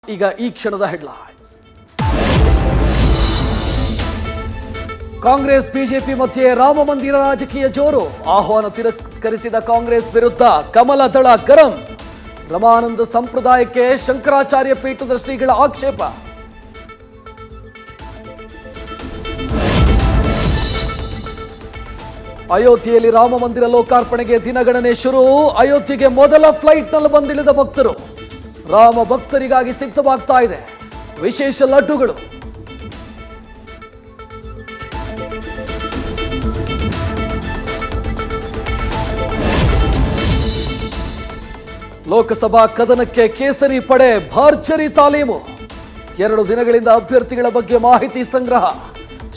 ಈಗ ಈ ಕ್ಷಣದ ಹೆಡ್ಲೈನ್ಸ್. ಕಾಂಗ್ರೆಸ್ ಬಿಜೆಪಿ ಮಧ್ಯೆ ರಾಮ ಮಂದಿರ ರಾಜಕೀಯ ಜೋರು. ಆಹ್ವಾನ ತಿರಸ್ಕರಿಸಿದ ಕಾಂಗ್ರೆಸ್ ವಿರುದ್ಧ ಕಮಲ ದಳ ಗರಂ. ರಮಾನಂದ ಸಂಪ್ರದಾಯಕ್ಕೆ ಶಂಕರಾಚಾರ್ಯ ಪೀಠದ ಶ್ರೀಗಳ ಆಕ್ಷೇಪ. ಅಯೋಧ್ಯೆಯಲ್ಲಿ ರಾಮ ಮಂದಿರ ಲೋಕಾರ್ಪಣೆಗೆ ದಿನಗಣನೆ ಶುರು. ಅಯೋಧ್ಯೆಗೆ ಮೊದಲ ಫ್ಲೈಟ್ನಲ್ಲಿ ಬಂದಿಳಿದ ಭಕ್ತರು. ರಾಮ ಭಕ್ತರಿಗಾಗಿ ಸಿದ್ಧವಾಗ್ತಾ ಇದೆ ವಿಶೇಷ ಲಡ್ಡುಗಳು. ಲೋಕಸಭಾ ಕದನಕ್ಕೆ ಕೇಸರಿ ಪಡೆ ಭರ್ಜರಿ ತಾಲೀಮು. 2 ದಿನಗಳಿಂದ ಅಭ್ಯರ್ಥಿಗಳ ಬಗ್ಗೆ ಮಾಹಿತಿ ಸಂಗ್ರಹ.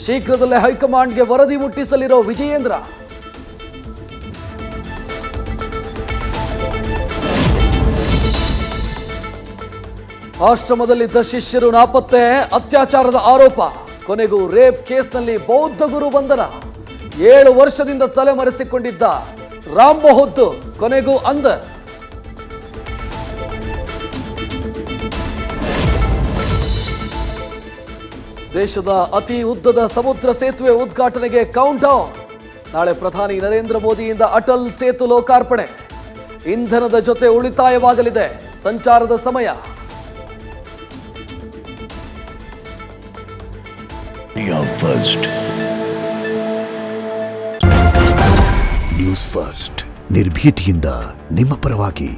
ಶೀಘ್ರದಲ್ಲೇ ಹೈಕಮಾಂಡ್ಗೆ ವರದಿ ಮುಟ್ಟಿಸಲಿರೋ ವಿಜಯೇಂದ್ರ. ಆಶ್ರಮದಲ್ಲಿದ್ದ ಶಿಷ್ಯರು ನಾಪತ್ತೆ. ಅತ್ಯಾಚಾರದ ಆರೋಪ. ಕೊನೆಗೂ ರೇಪ್ ಕೇಸ್ನಲ್ಲಿ ಬೌದ್ಧ ಗುರು ಬಂಧನ. 7 ವರ್ಷದಿಂದ ತಲೆಮರೆಸಿಕೊಂಡಿದ್ದ ರಾಮ್ ಬಹದ್ದೂರ್ ಕೊನೆಗೂ ಅಂದ. ದೇಶದ ಅತಿ ಉದ್ದದ ಸಮುದ್ರ ಸೇತುವೆ ಉದ್ಘಾಟನೆಗೆ ಕೌಂಟ್ ಡೌನ್. ನಾಳೆ ಪ್ರಧಾನಿ ನರೇಂದ್ರ ಮೋದಿಯಿಂದ ಅಟಲ್ ಸೇತು ಲೋಕಾರ್ಪಣೆ. ಇಂಧನದ ಜೊತೆ ಉಳಿತಾಯವಾಗಲಿದೆ ಸಂಚಾರದ ಸಮಯ. ನ್ಯೂಸ್ ಫಸ್ಟ್ ನಿರ್ಭೀತಿಯಿಂದ ನಿಮ್ಮ ಪರವಾಗಿ.